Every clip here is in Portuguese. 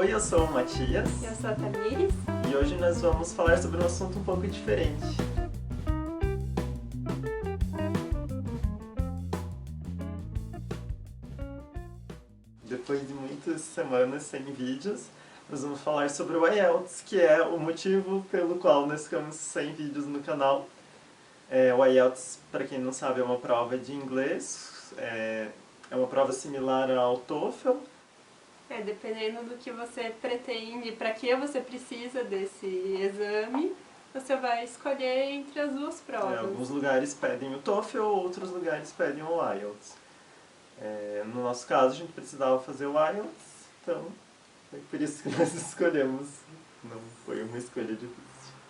Oi, eu sou o Matias. Eu sou a Tamires. E hoje nós vamos falar sobre um assunto um pouco diferente. Depois de muitas semanas sem vídeos, nós vamos falar sobre o IELTS, que é o motivo pelo qual nós ficamos sem vídeos no canal. O IELTS, para quem não sabe, é uma prova de inglês, é uma prova similar ao TOEFL. Dependendo do que você pretende, para que você precisa desse exame, você vai escolher entre as duas provas. Alguns lugares pedem o TOEFL, outros lugares pedem o IELTS. No nosso caso, a gente precisava fazer o IELTS, então foi por isso que nós escolhemos. Não foi uma escolha difícil.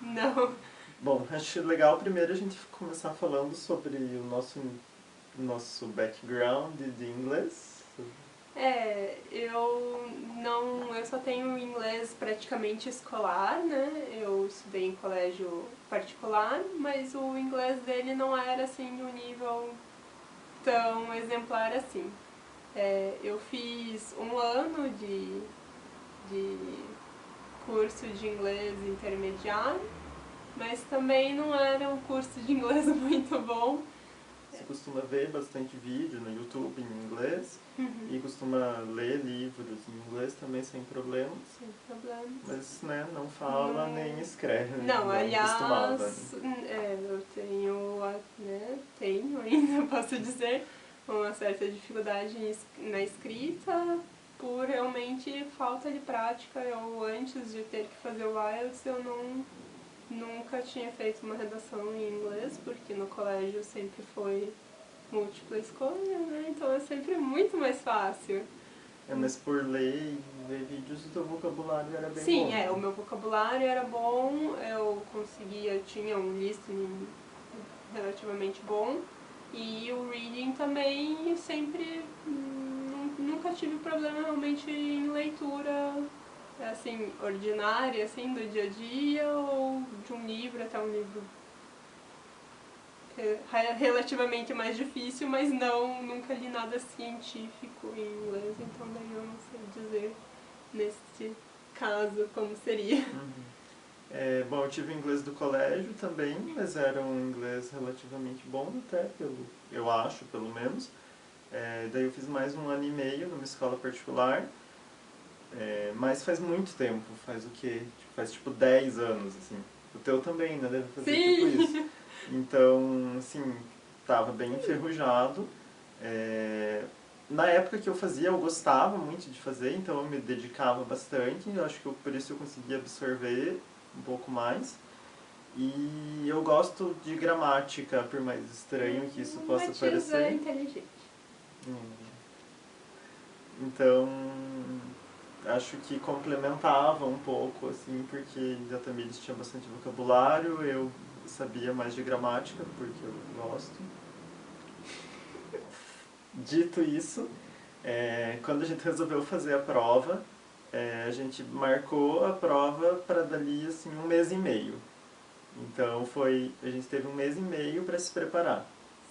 Não. Bom, acho legal primeiro a gente começar falando sobre o nosso background de inglês. Eu só tenho inglês praticamente escolar, né? Eu estudei em colégio particular, mas o inglês dele não era assim um nível tão exemplar assim. Eu fiz um ano de curso de inglês intermediário, mas também não era um curso de inglês muito bom. Você costuma ver bastante vídeo no YouTube em inglês e costuma ler livros em inglês também sem problemas. Sem problemas. Mas, né, não fala nem escreve. Não, aliás, costumava. Eu tenho ainda, posso dizer, uma certa dificuldade na escrita por realmente falta de prática. Eu, antes de ter que fazer o IELTS, eu nunca tinha feito uma redação em inglês, porque no colégio sempre foi múltipla escolha, né? Então é sempre muito mais fácil. Mas por ler e ver vídeos, o teu vocabulário era bem bom. Sim, o meu vocabulário era bom, tinha um listening relativamente bom, e o reading também eu sempre nunca tive problema realmente em leitura assim, ordinária, assim, do dia a dia, ou de um livro até um livro relativamente mais difícil, mas nunca li nada científico em inglês, então daí eu não sei dizer nesse caso como seria. Bom, eu tive inglês do colégio também, mas era um inglês relativamente bom até, eu acho, pelo menos. Daí eu fiz mais 1 ano e meio numa escola particular, mas faz muito tempo, faz o quê? Faz tipo 10 anos, assim. O teu também, né? Deve fazer tipo isso. Então, assim, tava bem enferrujado. Na época que eu fazia, eu gostava muito de fazer, então eu me dedicava bastante. Eu acho que por isso eu consegui absorver um pouco mais. E eu gosto de gramática, por mais estranho que isso possa parecer. É inteligente. Então, acho que complementava um pouco, assim, porque a Tamires tinha bastante vocabulário, eu sabia mais de gramática, porque eu gosto. Dito isso, quando a gente resolveu fazer a prova, a gente marcou a prova para dali, assim, 1 mês e meio. Então a gente teve 1 mês e meio para se preparar.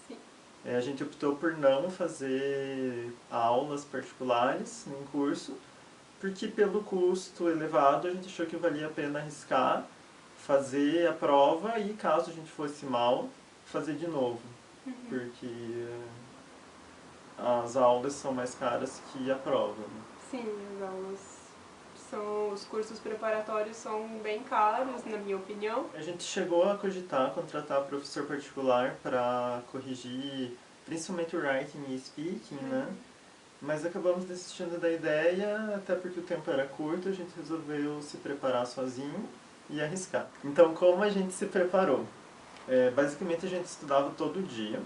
Sim. A gente optou por não fazer aulas particulares em curso, porque pelo custo elevado a gente achou que valia a pena arriscar, fazer a prova e, caso a gente fosse mal, fazer de novo. Porque as aulas são mais caras que a prova. Né? Sim, os cursos preparatórios são bem caros, na minha opinião. A gente chegou a cogitar contratar professor particular para corrigir principalmente o writing e speaking, né? Mas acabamos desistindo da ideia, até porque o tempo era curto, a gente resolveu se preparar sozinho e arriscar. Então, como a gente se preparou? Basicamente, a gente estudava todo dia.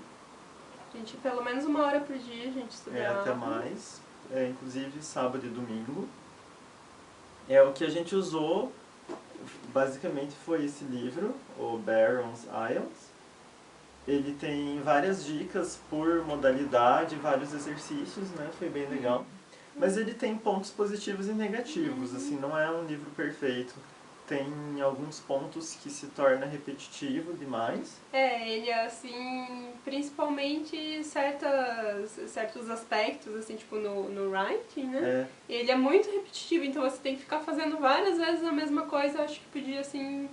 A gente, pelo menos 1 hora por dia, a gente estudava. Até mais. Inclusive, sábado e domingo. O que a gente usou, basicamente, foi esse livro, o Barron's IELTS. Ele tem várias dicas por modalidade, vários exercícios, né? Foi bem legal. Mas ele tem pontos positivos e negativos, assim, não é um livro perfeito. tem alguns pontos que se torna repetitivo demais. Ele assim, principalmente certos aspectos, assim, tipo no writing, né? Ele é muito repetitivo, então você tem que ficar fazendo várias vezes a mesma coisa. Eu acho que podia, assim,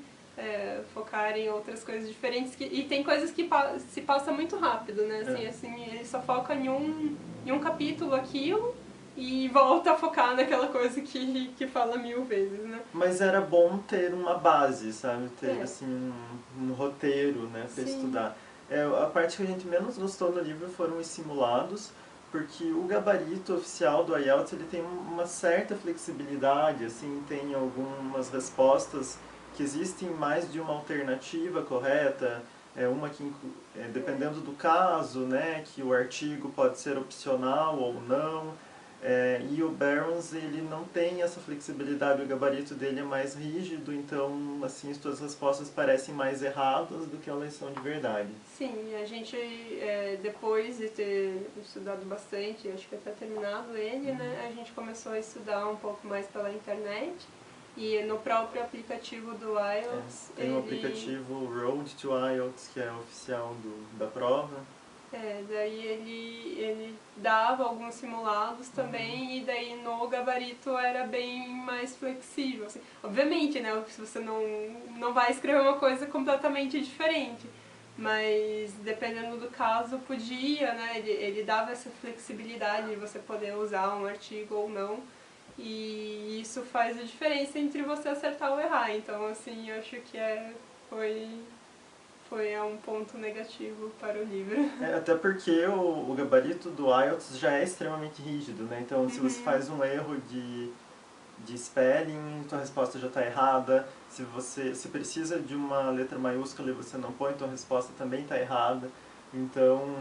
focar em outras coisas diferentes. E tem coisas que se passa muito rápido, né? Assim, ele só foca em um capítulo aquilo e volta a focar naquela coisa que fala 1000 vezes, né? Mas era bom ter uma base, sabe? Ter, assim, um roteiro, né, pra estudar. A parte que a gente menos gostou no livro foram os simulados, porque o gabarito oficial do IELTS, ele tem uma certa flexibilidade, assim, tem algumas respostas que existem mais de uma alternativa correta, uma que, dependendo do caso, né, que o artigo pode ser opcional ou não. E o Barron's, ele não tem essa flexibilidade, o gabarito dele é mais rígido, então assim, as suas respostas parecem mais erradas do que elas são de verdade. Sim, a gente, depois de ter estudado bastante, acho que até terminado ele, né, a gente começou a estudar um pouco mais pela internet. E no próprio aplicativo do IELTS... Tem o aplicativo Road to IELTS, que é oficial da prova. Daí ele dava alguns simulados também, e daí no gabarito era bem mais flexível. Assim. Obviamente, né, se você não vai escrever uma coisa completamente diferente, mas dependendo do caso podia, né, ele dava essa flexibilidade de você poder usar um artigo ou não, e isso faz a diferença entre você acertar ou errar. Então, assim, eu acho que foi um ponto negativo para o livro. Até porque o gabarito do IELTS já é extremamente rígido, né? Então, se você faz um erro de spelling, tua resposta já está errada. Se precisa de uma letra maiúscula e você não põe, tua resposta também está errada. Então,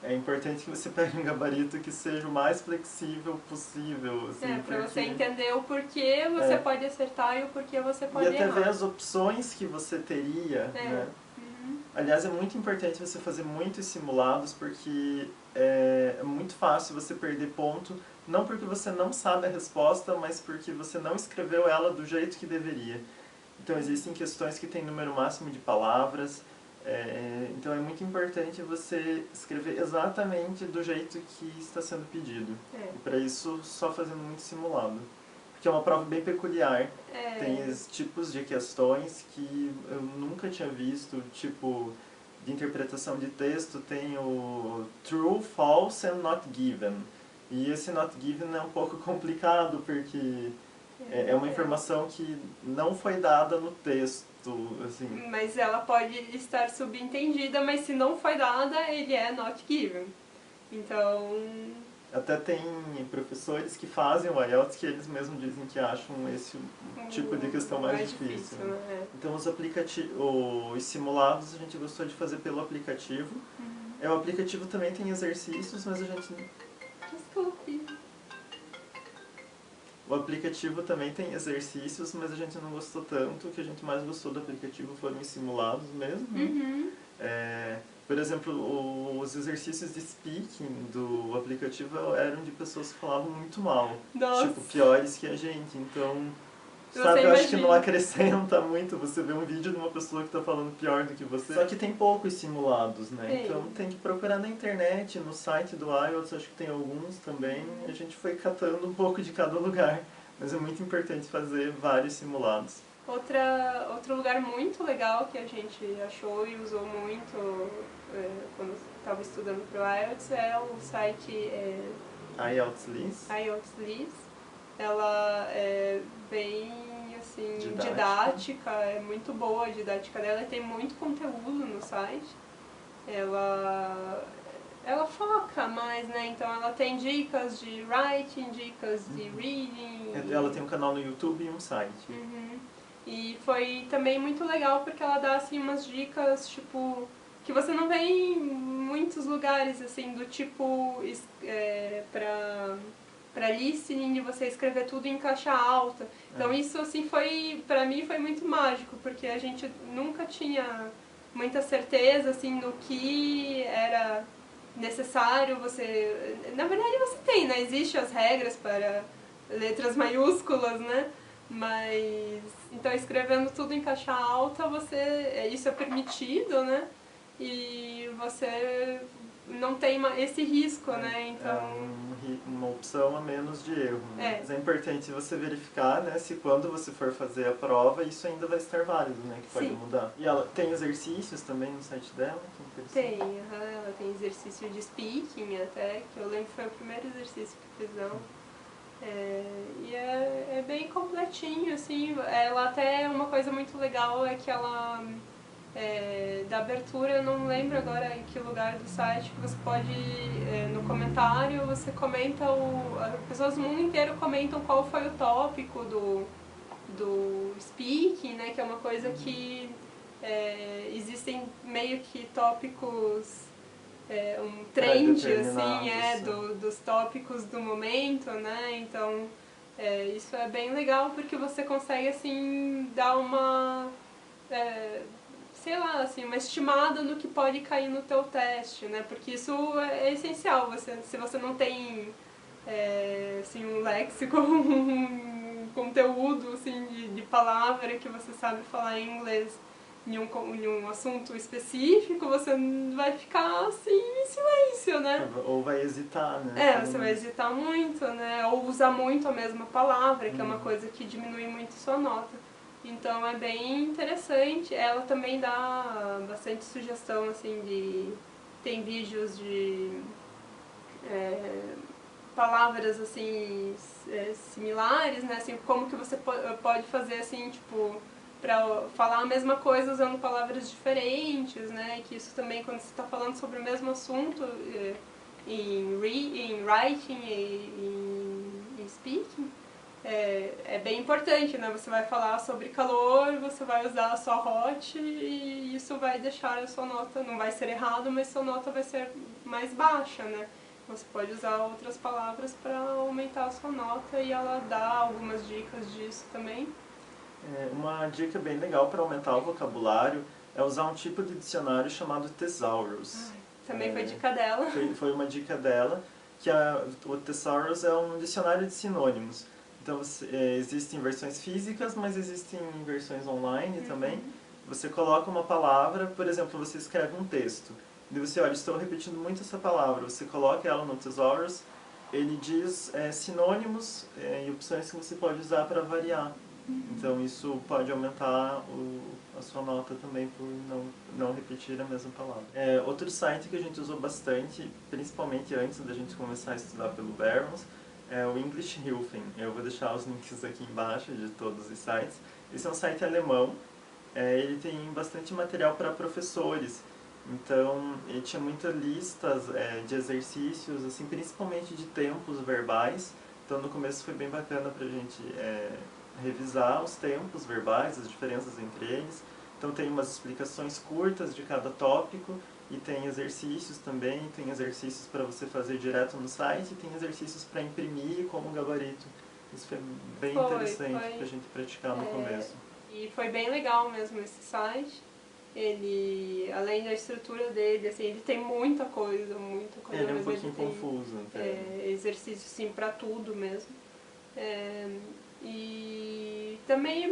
é importante que você pegue um gabarito que seja o mais flexível possível. Assim, para você entender o porquê você pode acertar e o porquê você pode errar. E até ver as opções que você teria, né? Aliás, é muito importante você fazer muitos simulados, porque é muito fácil você perder ponto, não porque você não sabe a resposta, mas porque você não escreveu ela do jeito que deveria. Então, existem questões que têm número máximo de palavras, então é muito importante você escrever exatamente do jeito que está sendo pedido. E para isso, só fazendo muito simulado. Porque é uma prova bem peculiar. Tem tipos de questões que eu nunca tinha visto, tipo de interpretação de texto, tem o true, false and not given. E esse not given é um pouco complicado, porque é uma informação que não foi dada no texto. Assim. Mas ela pode estar subentendida, mas se não foi dada, ele é not given. Então... Até tem professores que fazem o IELTS que eles mesmos dizem que acham esse tipo de questão mais difícil. Né? Então os simulados a gente gostou de fazer pelo aplicativo. O aplicativo também tem exercícios, mas a gente... Desculpe. O aplicativo também tem exercícios, mas a gente não gostou tanto. O que a gente mais gostou do aplicativo foram os simulados mesmo. Por exemplo, os exercícios de speaking do aplicativo eram de pessoas que falavam muito mal. Nossa. Tipo, piores que a gente. Então, sabe, eu acho que não acrescenta muito você ver um vídeo de uma pessoa que está falando pior do que você. Só que tem poucos simulados, né? Então tem que procurar na internet, no site do IELTS, acho que tem alguns também. A gente foi catando um pouco de cada lugar. Mas é muito importante fazer vários simulados. Outro lugar muito legal que a gente achou e usou muito quando estava estudando para o IELTS é o site IELTS Liz. IELTS Liz. Ela é bem assim, didática, é muito boa a didática dela, tem muito conteúdo no site. Ela foca mais, né? Então ela tem dicas de writing, dicas de reading. Ela tem um canal no YouTube e um site. E foi também muito legal porque ela dá assim umas dicas, tipo, que você não vê em muitos lugares, assim, do tipo pra listening, de você escrever tudo em caixa alta. Então isso, assim, pra mim foi muito mágico, porque a gente nunca tinha muita certeza, assim, no que era necessário você... Na verdade você tem, né? Existem as regras para letras maiúsculas, né? Mas, então escrevendo tudo em caixa alta, isso é permitido, né? E você não tem esse risco, né? Então, uma opção a menos de erro. Né? É. Mas é importante você verificar, né, se quando você for fazer a prova, isso ainda vai estar válido, né, que pode Sim. mudar. E ela tem exercícios também no site dela? Que tem, ela tem exercício de speaking até, que eu lembro que foi o primeiro exercício que fizemos. E é bem completinho, assim. Ela até, uma coisa muito legal é que ela, da abertura, eu não lembro agora em que lugar do site, que você pode, no comentário, você comenta, as pessoas do mundo inteiro comentam qual foi o tópico do speaking, né, que é uma coisa que existem meio que tópicos, um trend assim, dos tópicos do momento, né? Então isso é bem legal porque você consegue assim dar uma sei lá, assim, uma estimada no que pode cair no teu teste, né? Porque isso é essencial. Se você não tem assim, um léxico, um conteúdo assim, de palavra que você sabe falar em inglês em um assunto específico, você vai ficar assim em silêncio, né? Ou vai hesitar, né? Você vai hesitar muito, né? Ou usar muito a mesma palavra, que é uma coisa que diminui muito sua nota. Então é bem interessante. Ela também dá bastante sugestão, assim, tem vídeos de palavras assim similares, né? Assim, como que você pode fazer assim, tipo, para falar a mesma coisa usando palavras diferentes, né? Que isso também, quando você está falando sobre o mesmo assunto em writing e em speaking, é bem importante, né? Você vai falar sobre calor, você vai usar só hot e isso vai deixar a sua nota, não vai ser errado, mas sua nota vai ser mais baixa, né? Você pode usar outras palavras para aumentar a sua nota e ela dá algumas dicas disso também. Uma dica bem legal para aumentar o vocabulário é usar um tipo de dicionário chamado Thesaurus. Também foi dica dela. Foi uma dica dela, que o Thesaurus é um dicionário de sinônimos. Então existem versões físicas, mas existem versões online também. Você coloca uma palavra, por exemplo, você escreve um texto. E você olha, estou repetindo muito essa palavra. Você coloca ela no Thesaurus, ele diz sinônimos e opções que você pode usar para variar. Então isso pode aumentar a sua nota também por não repetir a mesma palavra. Outro site que a gente usou bastante, principalmente antes da gente começar a estudar pelo Barron's, é o English Hilfen. Eu vou deixar os links aqui embaixo de todos os sites. Esse é um site alemão, ele tem bastante material para professores. Então, ele tinha muitas listas de exercícios, assim, principalmente de tempos verbais. Então, no começo foi bem bacana para a gente revisar os tempos verbais, as diferenças entre eles. Então tem umas explicações curtas de cada tópico e tem exercícios também, tem exercícios para você fazer direto no site e tem exercícios para imprimir como gabarito. Isso foi bem interessante para a gente praticar no começo. E foi bem legal mesmo esse site. Ele, além da estrutura dele, assim, ele tem muita coisa. Ele é um pouquinho confuso. Exercício, sim, para tudo mesmo. E também é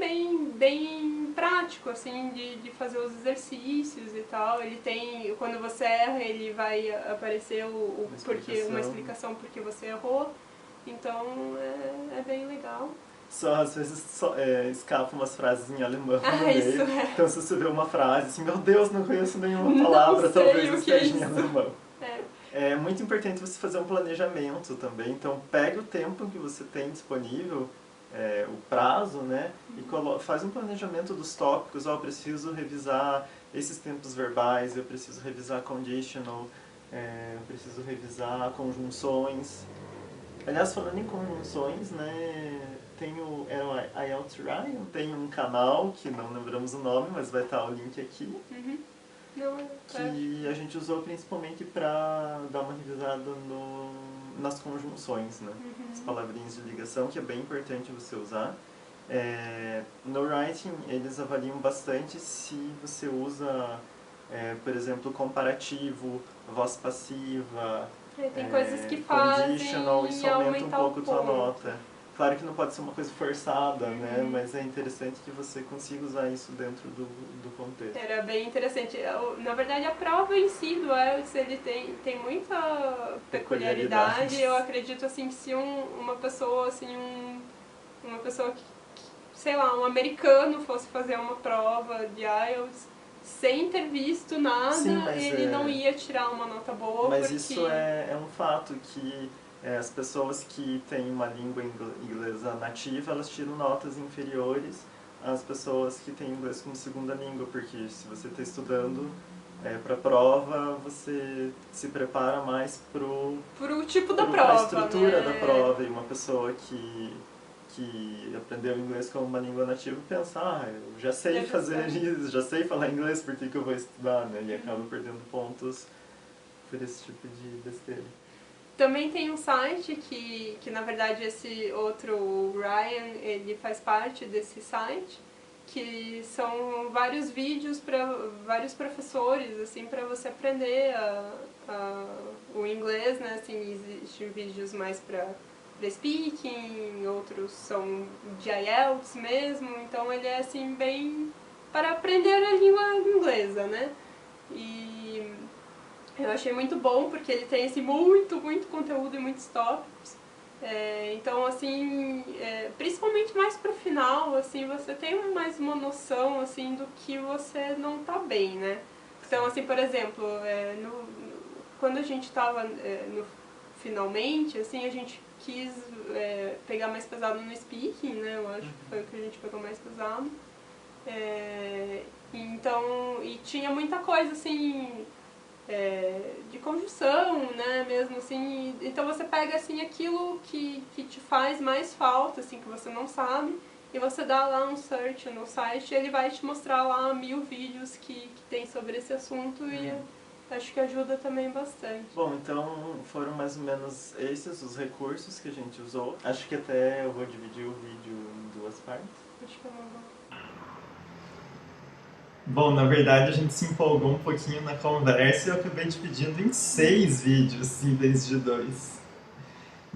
bem prático, assim, de fazer os exercícios e tal. Ele tem, quando você erra, ele vai aparecer uma explicação porque você errou. Então é bem legal. Só às vezes escapam umas frases em alemão no meio. Então se você vê uma frase assim, meu Deus, não conheço nenhuma palavra, talvez esteja em alemão. É muito importante você fazer um planejamento também. Então pegue o tempo que você tem disponível, o prazo, né? E faz um planejamento dos tópicos. Eu preciso revisar esses tempos verbais, eu preciso revisar conditional, eu preciso revisar conjunções. Aliás, falando em conjunções, né, era o IELTS Ryan, tem um canal, que não lembramos o nome, mas vai estar o link aqui, que a gente usou principalmente para dar uma revisada nas conjunções, né, as palavrinhas de ligação, que é bem importante você usar. No writing, eles avaliam bastante se você usa, por exemplo, comparativo, voz passiva, tem coisas que fazem conditional, isso aumenta um pouco a tua nota. Claro que não pode ser uma coisa forçada, né? Mas é interessante que você consiga usar isso dentro do contexto. Era bem interessante. Na verdade, a prova em si do IELTS, ele tem muita peculiaridade. Eu acredito, assim, que se uma pessoa, assim, uma pessoa que, sei lá, um americano fosse fazer uma prova de IELTS sem ter visto nada, Sim, ele não ia tirar uma nota boa. Mas porque... isso é um fato que as pessoas que têm uma língua inglesa nativa, elas tiram notas inferiores às pessoas que têm inglês como segunda língua, porque se você está estudando para a prova, você se prepara mais pro tipo da prova, a estrutura né? da prova, e uma pessoa que aprendeu inglês como uma língua nativa pensa, eu já sei fazer isso, já sei falar inglês, por que eu vou estudar, né? E acaba perdendo pontos por esse tipo de besteira. Também tem um site que na verdade esse outro, o Ryan, ele faz parte desse site, que são vários vídeos para vários professores, assim, para você aprender o inglês, né? Assim, existem vídeos mais para speaking, outros são de IELTS mesmo, então ele é assim bem para aprender a língua inglesa, né? E eu achei muito bom porque ele tem assim, muito conteúdo e muitos tópicos. Então, assim, principalmente mais pro final, assim, você tem mais uma noção, assim, do que você não tá bem, né? Então, assim, por exemplo, quando a gente tava no finalmente, assim, a gente quis pegar mais pesado no speaking, né? Eu acho que foi o que a gente pegou mais pesado. Então, e tinha muita coisa, assim... de conjunção, né, mesmo assim, então você pega assim aquilo que te faz mais falta, assim, que você não sabe, e você dá lá um search no site e ele vai te mostrar lá 1000 vídeos que tem sobre esse assunto e acho que ajuda também bastante. Bom, então foram mais ou menos esses os recursos que a gente usou. Acho que até eu vou dividir o vídeo em 2 partes. Acho que é uma boa. Bom, na verdade a gente se empolgou um pouquinho na conversa e eu acabei dividindo em 6 vídeos em vez de 2.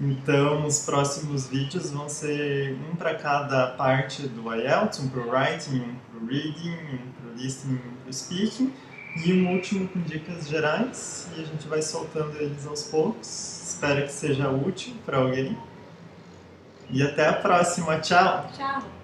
Então, os próximos vídeos vão ser um para cada parte do IELTS, um para o writing, um para o reading, um para o listening, um para o speaking, e um último com dicas gerais, e a gente vai soltando eles aos poucos. Espero que seja útil para alguém. E até a próxima. Tchau! Tchau!